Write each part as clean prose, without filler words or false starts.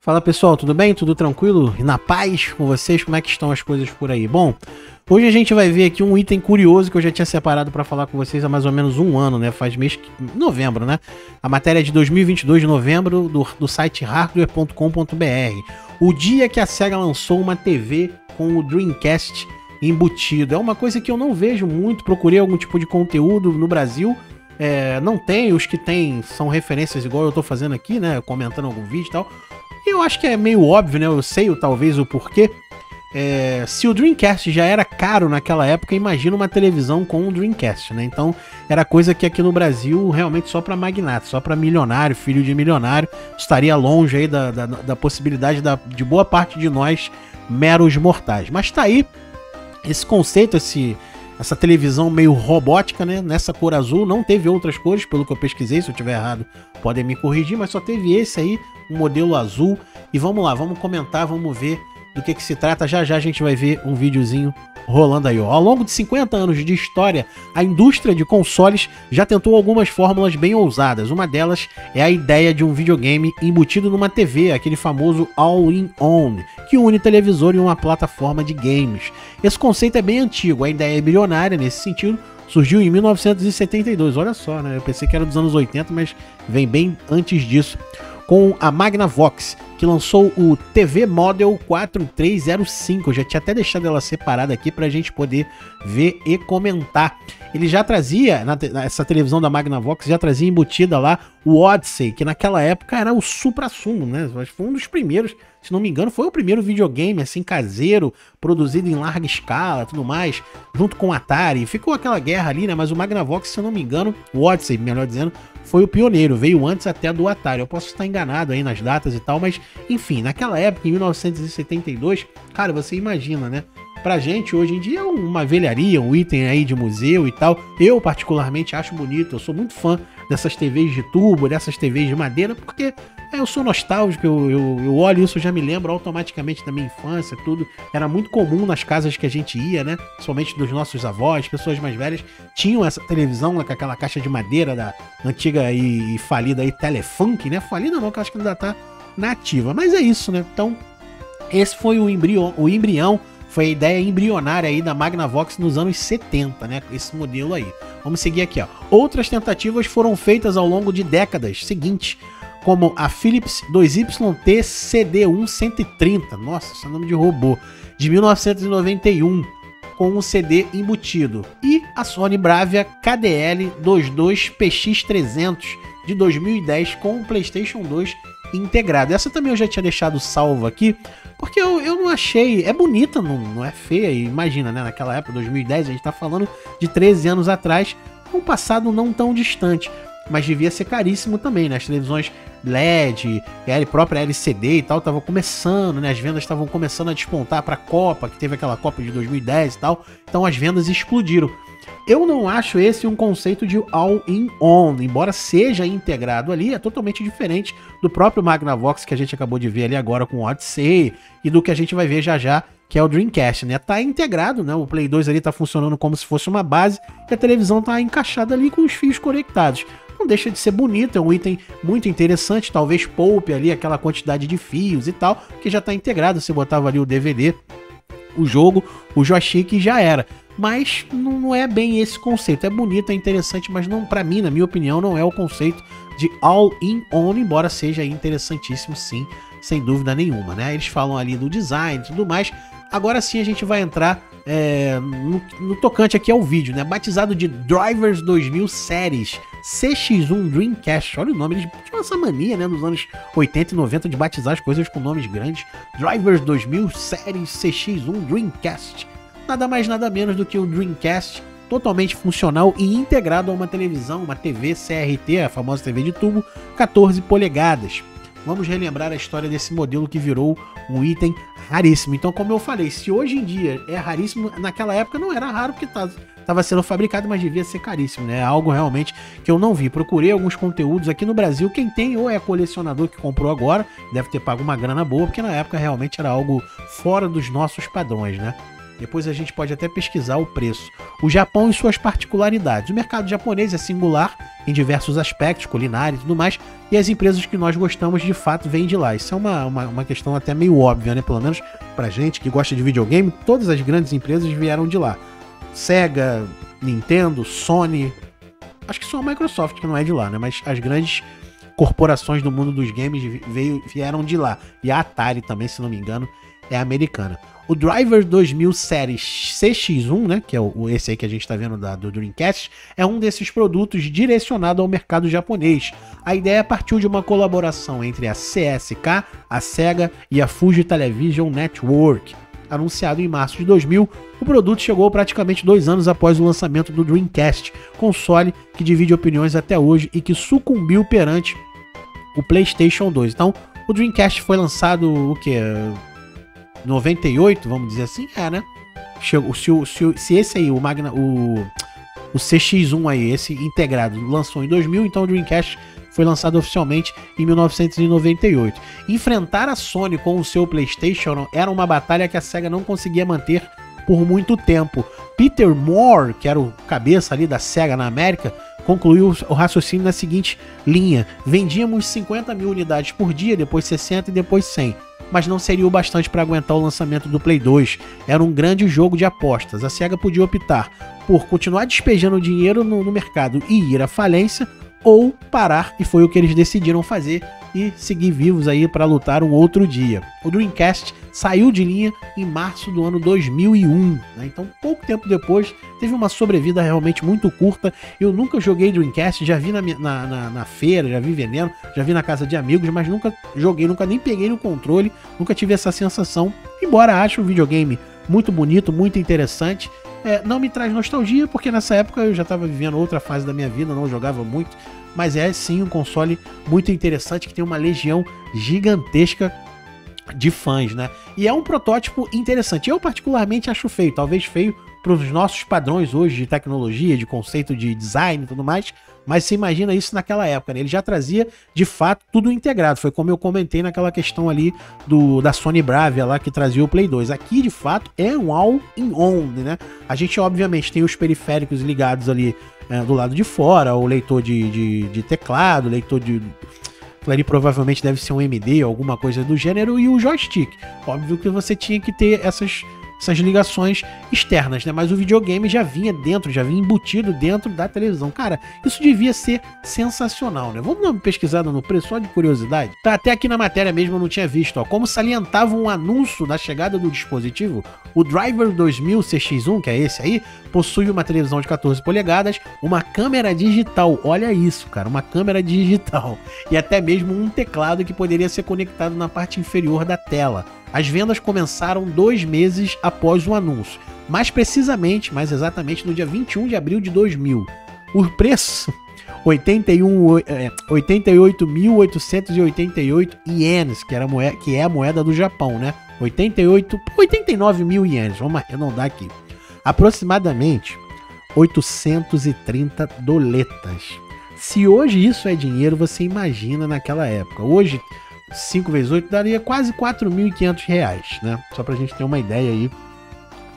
Fala pessoal, tudo bem? Tudo tranquilo? E na paz com vocês? Como é que estão as coisas por aí? Bom, hoje a gente vai ver aqui um item curioso que eu já tinha separado para falar com vocês há mais ou menos um ano, né? Faz mês novembro, né? A matéria é de 2022 de novembro do site hardware.com.br. O dia que a Sega lançou uma TV com o Dreamcast embutido. É uma coisa que eu não vejo muito, procurei algum tipo de conteúdo no Brasil. Não tem, os que tem são referências igual eu tô fazendo aqui, né? Comentando algum vídeo e tal. E eu acho que é meio óbvio, né? Eu sei talvez o porquê. Se o Dreamcast já era caro naquela época, imagina uma televisão com um Dreamcast, né? Então era coisa que aqui no Brasil realmente só para magnata, só para milionário, filho de milionário, estaria longe aí da possibilidade de boa parte de nós, meros mortais. Mas tá aí esse conceito, essa televisão meio robótica, né? Nessa cor azul, não teve outras cores, pelo que eu pesquisei, se eu tiver errado podem me corrigir, mas só teve esse aí, um modelo azul. E vamos lá, vamos comentar, vamos ver do que se trata. Já já a gente vai ver um videozinho rolando aí, ó. Ao longo de 50 anos de história, a indústria de consoles já tentou algumas fórmulas bem ousadas. Uma delas é a ideia de um videogame embutido numa TV, aquele famoso All-in-One, que une televisor e uma plataforma de games. Esse conceito é bem antigo, a ideia é bilionária nesse sentido, surgiu em 1972, olha só, né? Eu pensei que era dos anos 80, mas vem bem antes disso, com a Magnavox, que lançou o TV Model 4305. Eu já tinha até deixado ela separada aqui para a gente poder ver e comentar. Ele já trazia, essa televisão da Magnavox já trazia embutida lá o Odyssey, que naquela época era o suprassumo, né? Foi um dos primeiros, se não me engano, foi o primeiro videogame assim caseiro, produzido em larga escala, tudo mais, junto com o Atari. Ficou aquela guerra ali, né? Mas o Magnavox, se eu não me engano, o Odyssey, melhor dizendo, foi o pioneiro, veio antes até do Atari. Eu posso estar enganado aí nas datas e tal, mas enfim, naquela época, em 1972, cara, você imagina, né? Pra gente, hoje em dia, é uma velharia, um item aí de museu e tal. Eu, particularmente, acho bonito. Eu sou muito fã dessas TVs de tubo, dessas TVs de madeira, porque eu sou nostálgico, eu olho isso, já me lembro automaticamente da minha infância, tudo. Era muito comum nas casas que a gente ia, né? Principalmente dos nossos avós, pessoas mais velhas, tinham essa televisão com aquela caixa de madeira da antiga e falida aí Telefunk, né? Falida não, que eu acho que ainda tá nativa. Mas é isso, né? Então, esse foi o embrião, foi a ideia embrionária aí da Magnavox nos anos 70, né? Esse modelo aí. Vamos seguir aqui, ó. Outras tentativas foram feitas ao longo de décadas seguintes, como a Philips 2YT CD1 130, nossa, esse é nome de robô, de 1991, com um CD embutido. E a Sony Bravia KDL 22 PX300, de 2010, com o PlayStation 2 integrado. Essa também eu já tinha deixado salvo aqui, porque eu não achei... É bonita, não é feia. Imagina, né? Naquela época, 2010, a gente tá falando de 13 anos atrás, um passado não tão distante, mas devia ser caríssimo também, né? As televisões LED, a própria LCD e tal, estavam começando, né? As vendas estavam começando a despontar para a Copa, que teve aquela Copa de 2010 e tal, então as vendas explodiram. Eu não acho esse um conceito de all-in-one, embora seja integrado ali, é totalmente diferente do próprio Magnavox que a gente acabou de ver ali agora com o Odyssey e do que a gente vai ver já já, que é o Dreamcast, né? Tá integrado, né? O Play 2 ali tá funcionando como se fosse uma base e a televisão tá encaixada ali com os fios conectados. Não deixa de ser bonito, é um item muito interessante, talvez poupe ali aquela quantidade de fios e tal, que já tá integrado, você botava ali o DVD, o jogo, o joystick e já era. Mas não é bem esse conceito, é bonito, é interessante, mas não, para mim, na minha opinião, não é o conceito de all-in-one, embora seja interessantíssimo sim, sem dúvida nenhuma, né? Eles falam ali do design e tudo mais. Agora sim a gente vai entrar no tocante aqui ao vídeo, né? Batizado de Drivers 2000 Series CX1 Dreamcast. Olha o nome, eles tinham essa mania, né? Nos anos 80 e 90 de batizar as coisas com nomes grandes. Drivers 2000 Series CX1 Dreamcast. Nada mais, nada menos do que um Dreamcast totalmente funcional e integrado a uma televisão, uma TV CRT, a famosa TV de tubo, 14 polegadas. Vamos relembrar a história desse modelo que virou um item raríssimo. Então, como eu falei, se hoje em dia é raríssimo, naquela época não era raro porque estava sendo fabricado, mas devia ser caríssimo, né? Algo realmente que eu não vi. Procurei alguns conteúdos aqui no Brasil. Quem tem ou é colecionador que comprou agora, deve ter pago uma grana boa, porque na época realmente era algo fora dos nossos padrões, né? Depois a gente pode até pesquisar o preço. O Japão e suas particularidades. O mercado japonês é singular em diversos aspectos, culinária e tudo mais, e as empresas que nós gostamos de fato vêm de lá. Isso é uma questão até meio óbvia, né? Pelo menos pra gente que gosta de videogame, todas as grandes empresas vieram de lá. Sega, Nintendo, Sony, acho que só a Microsoft que não é de lá, né? Mas as grandes corporações do mundo dos games vieram de lá. E a Atari também, se não me engano, é americana. O Driver 2000 Series CX1, né, que é esse aí que a gente está vendo do Dreamcast, é um desses produtos direcionado ao mercado japonês. A ideia partiu de uma colaboração entre a CSK, a Sega e a Fuji Television Network. Anunciado em março de 2000, o produto chegou praticamente 2 anos após o lançamento do Dreamcast, console que divide opiniões até hoje e que sucumbiu perante o PlayStation 2. Então, o Dreamcast foi lançado, o que? 98, vamos dizer assim? Né? Chegou, se esse aí, o CX1 aí, esse integrado, lançou em 2000, então o Dreamcast foi lançado oficialmente em 1998. Enfrentar a Sony com o seu PlayStation era uma batalha que a Sega não conseguia manter por muito tempo. Peter Moore, que era o cabeça ali da Sega na América, concluiu o raciocínio na seguinte linha: vendíamos 50 mil unidades por dia, depois 60 e depois 100. Mas não seria o bastante para aguentar o lançamento do Play 2. Era um grande jogo de apostas. A Sega podia optar por continuar despejando dinheiro no mercado e ir à falência, ou parar, e foi o que eles decidiram fazer, e seguir vivos aí para lutar um outro dia. O Dreamcast saiu de linha em março do ano 2001, né? Então pouco tempo depois teve uma sobrevida realmente muito curta. Eu nunca joguei Dreamcast, já vi na feira, já vi vendendo, já vi na casa de amigos, mas nunca joguei, nunca nem peguei no controle, nunca tive essa sensação, embora ache o videogame muito bonito, muito interessante. Não me traz nostalgia, porque nessa época eu já estava vivendo outra fase da minha vida, não jogava muito, mas é sim um console muito interessante que tem uma legião gigantesca de fãs, né? E é um protótipo interessante. Eu particularmente acho feio, talvez feio para os nossos padrões hoje de tecnologia, de conceito de design e tudo mais, mas você imagina isso naquela época, né? Ele já trazia, de fato, tudo integrado. Foi como eu comentei naquela questão ali da Sony Bravia lá, que trazia o Play 2. Aqui, de fato, é um all-in-one, né? A gente, obviamente, tem os periféricos ligados ali do lado de fora, o leitor de teclado, leitor de... ali provavelmente deve ser um MD, alguma coisa do gênero, e o joystick. Óbvio que você tinha que ter essas ligações externas, né? Mas o videogame já vinha embutido dentro da televisão. Cara, isso devia ser sensacional, né? Vamos dar uma pesquisada no preço, só de curiosidade? Tá, até aqui na matéria mesmo eu não tinha visto, ó. Como salientava um anúncio da chegada do dispositivo, o Driver 2000 CX1, que é esse aí, possui uma televisão de 14 polegadas, uma câmera digital, olha isso, cara, uma câmera digital, e até mesmo um teclado que poderia ser conectado na parte inferior da tela. As vendas começaram 2 meses após o anúncio, mais exatamente no dia 21 de abril de 2000. O preço, 88.888 ienes, que é a moeda do Japão, né? 89 mil ienes, vamos arredondar aqui. Aproximadamente 830 doletas. Se hoje isso é dinheiro, você imagina naquela época. Hoje, 5 vezes 8 daria quase 4.500 reais, né? Só pra gente ter uma ideia aí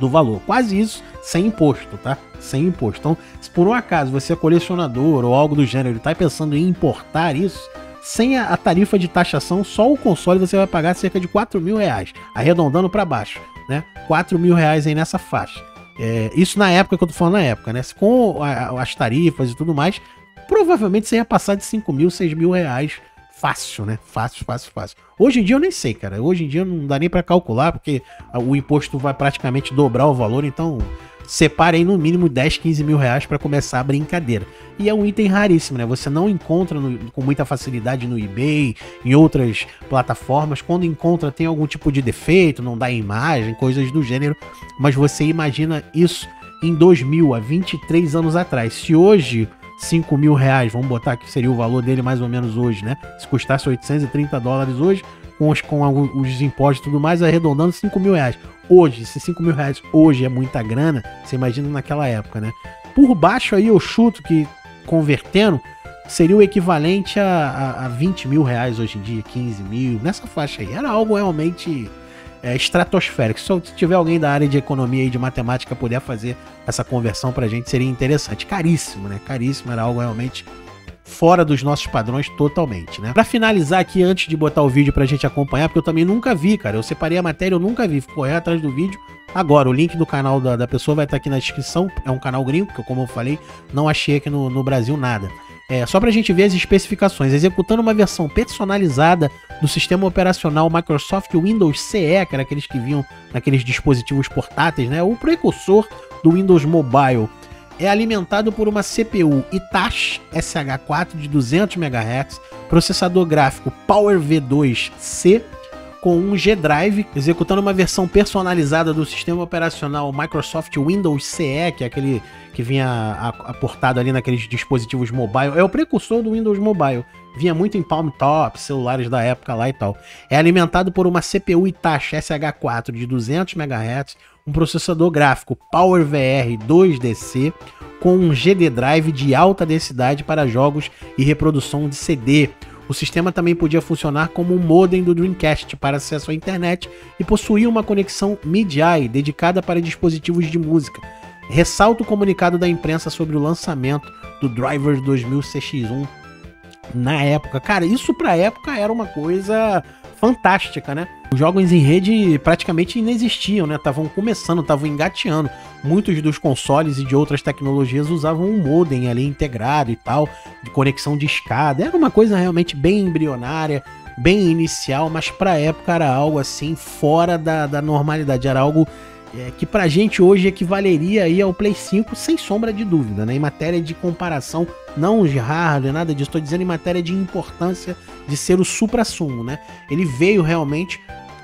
do valor. Quase isso sem imposto, tá? Sem imposto. Então, se por um acaso você é colecionador ou algo do gênero e tá pensando em importar isso, sem a tarifa de taxação, só o console você vai pagar cerca de 4.000 reais, arredondando para baixo, né? 4.000 reais aí nessa faixa. Isso na época que eu tô falando, na época, né? Com as tarifas e tudo mais, provavelmente você ia passar de 5.000, 6.000 reais fácil, né? Fácil. Hoje em dia eu nem sei, cara. Hoje em dia não dá nem pra calcular, porque o imposto vai praticamente dobrar o valor, então separe aí no mínimo 10, 15 mil reais pra começar a brincadeira. E é um item raríssimo, né? Você não encontra com muita facilidade no eBay, em outras plataformas. Quando encontra tem algum tipo de defeito, não dá imagem, coisas do gênero. Mas você imagina isso em 2000, há 23 anos atrás. Se hoje 5 mil reais, vamos botar que seria o valor dele mais ou menos hoje, né? Se custasse 830 dólares hoje, com os impostos e tudo mais, arredondando 5 mil reais. Hoje, se 5 mil reais hoje é muita grana, você imagina naquela época, né? Por baixo aí eu chuto que, convertendo, seria o equivalente a 20 mil reais hoje em dia, 15 mil, nessa faixa aí. Era algo realmente estratosférico. Se tiver alguém da área de economia e de matemática puder fazer essa conversão pra gente, seria interessante. Caríssimo, né? Caríssimo, era algo realmente fora dos nossos padrões totalmente, né? Pra finalizar aqui, antes de botar o vídeo pra gente acompanhar, porque eu também nunca vi, cara. Eu separei a matéria, eu nunca vi. Fui correr atrás do vídeo. Agora, o link do canal da pessoa vai estar aqui na descrição. É um canal gringo, porque como eu falei, não achei aqui no Brasil nada. Só pra gente ver as especificações. Executando uma versão personalizada do sistema operacional Microsoft Windows CE, que era aqueles que vinham naqueles dispositivos portáteis, né? O precursor do Windows Mobile. É alimentado por uma CPU Hitachi SH4 de 200 MHz, processador gráfico Power V2C com um G-Drive, executando uma versão personalizada do sistema operacional Microsoft Windows CE, que é aquele que vinha aportado ali naqueles dispositivos mobile. É o precursor do Windows Mobile. Vinha muito em Palm Top, celulares da época lá e tal. É alimentado por uma CPU Hitachi SH4 de 200 MHz, um processador gráfico PowerVR 2DC, com um GD Drive de alta densidade para jogos e reprodução de CD. O sistema também podia funcionar como um modem do Dreamcast para acesso à internet e possuía uma conexão MIDI dedicada para dispositivos de música. Ressalta o comunicado da imprensa sobre o lançamento do Driver 2000 CX1 na época. Cara, isso pra época era uma coisa fantástica, né? Os jogos em rede praticamente inexistiam, né? Estavam começando, estavam engateando. Muitos dos consoles e de outras tecnologias usavam um modem ali integrado e tal, de conexão de escada. Era uma coisa realmente bem embrionária, bem inicial, mas pra época era algo assim fora da normalidade. Era algo que pra gente hoje equivaleria aí ao Play 5 sem sombra de dúvida, né? Em matéria de comparação, não de hardware, nada disso, estou dizendo em matéria de importância de ser o suprassumo, né? Ele veio realmente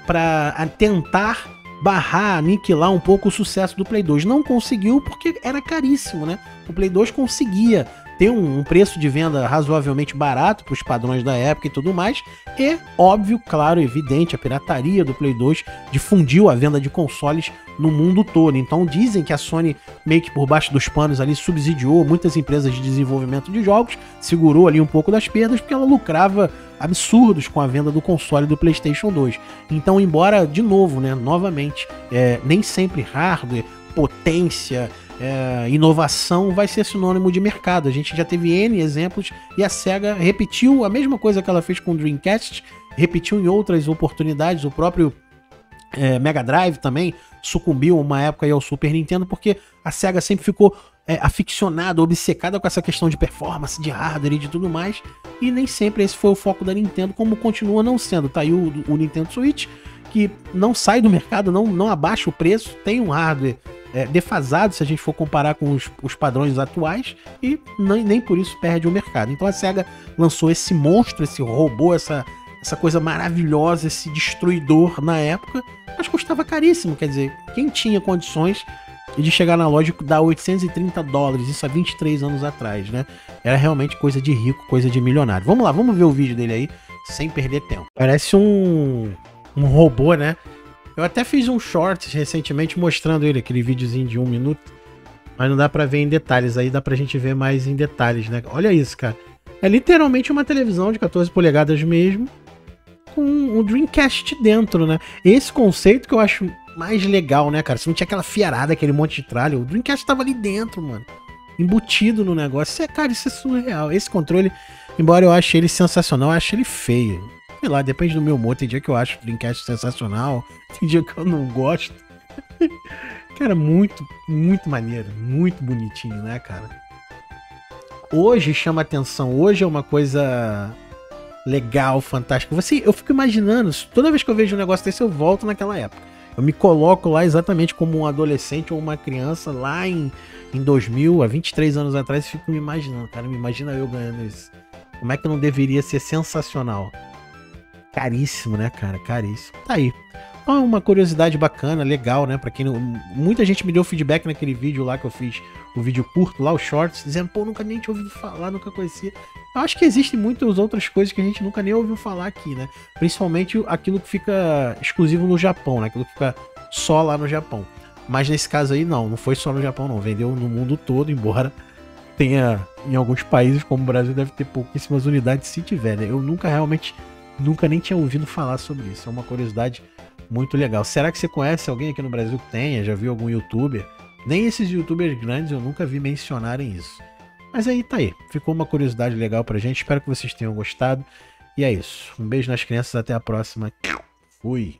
para tentar barrar, aniquilar um pouco o sucesso do Play 2. Não conseguiu porque era caríssimo, né? O Play 2 conseguia ter um preço de venda razoavelmente barato para os padrões da época e tudo mais, e óbvio, claro, evidente, a pirataria do Play 2 difundiu a venda de consoles no mundo todo. Então dizem que a Sony meio que por baixo dos panos ali subsidiou muitas empresas de desenvolvimento de jogos, segurou ali um pouco das perdas porque ela lucrava absurdos com a venda do console do PlayStation 2. Então, embora, de novo, né, novamente, nem sempre hardware, potência, inovação vai ser sinônimo de mercado. A gente já teve N exemplos e a SEGA repetiu a mesma coisa que ela fez com o Dreamcast, repetiu em outras oportunidades. O próprio Mega Drive também sucumbiu uma época aí ao Super Nintendo, porque a SEGA sempre ficou aficionada, obcecada com essa questão de performance, de hardware e de tudo mais, e nem sempre esse foi o foco da Nintendo, como continua não sendo. Tá aí o Nintendo Switch, que não sai do mercado, não abaixa o preço, tem um hardware defasado se a gente for comparar com os padrões atuais, e nem por isso perde o mercado. Então a SEGA lançou esse monstro, esse robô, essa coisa maravilhosa, esse destruidor na época, mas custava caríssimo. Quer dizer, quem tinha condições de chegar na loja e dar $830, isso há 23 anos atrás, né? Era realmente coisa de rico, coisa de milionário. Vamos lá, vamos ver o vídeo dele aí, sem perder tempo. Parece um robô, né? Eu até fiz um short recentemente mostrando ele, aquele videozinho de 1 minuto, mas não dá pra ver em detalhes, aí dá pra gente ver mais em detalhes, né? Olha isso, cara. É literalmente uma televisão de 14 polegadas mesmo, com um Dreamcast dentro, né? Esse conceito que eu acho mais legal, né, cara? Você não tinha aquela fiarada, aquele monte de tralha, o Dreamcast tava ali dentro, mano, embutido no negócio. Cara, isso é surreal. Esse controle, embora eu ache ele sensacional, eu acho ele feio. Sei lá, depende do meu humor. Tem dia que eu acho o Dreamcast sensacional, tem dia que eu não gosto. Cara, muito, muito maneiro, muito bonitinho, né, cara? Hoje chama atenção, hoje é uma coisa legal, fantástica. Eu fico imaginando, toda vez que eu vejo um negócio desse, eu volto naquela época. Eu me coloco lá exatamente como um adolescente ou uma criança lá em 2000, há 23 anos atrás, e fico me imaginando, cara, me imagina eu ganhando isso. Como é que não deveria ser sensacional? Caríssimo, né, cara? Caríssimo. Tá aí. Então é uma curiosidade bacana, legal, né? Pra quem não... Muita gente me deu feedback naquele vídeo lá que eu fiz, o vídeo curto lá, os shorts, dizendo, pô, nunca nem tinha ouvido falar, nunca conhecia. Eu acho que existem muitas outras coisas que a gente nunca nem ouviu falar aqui, né? Principalmente aquilo que fica exclusivo no Japão, né? Aquilo que fica só lá no Japão. Mas nesse caso aí, não foi só no Japão, não. Vendeu no mundo todo, embora tenha em alguns países, como o Brasil, deve ter pouquíssimas unidades, se tiver, né? Eu nunca nem tinha ouvido falar sobre isso. É uma curiosidade Muito legal. Será que você conhece alguém aqui no Brasil que tenha? Já viu algum youtuber? Nem esses youtubers grandes eu nunca vi mencionarem isso. Mas aí tá aí. Ficou uma curiosidade legal pra gente. Espero que vocês tenham gostado. E é isso. Um beijo nas crianças. Até a próxima. Fui.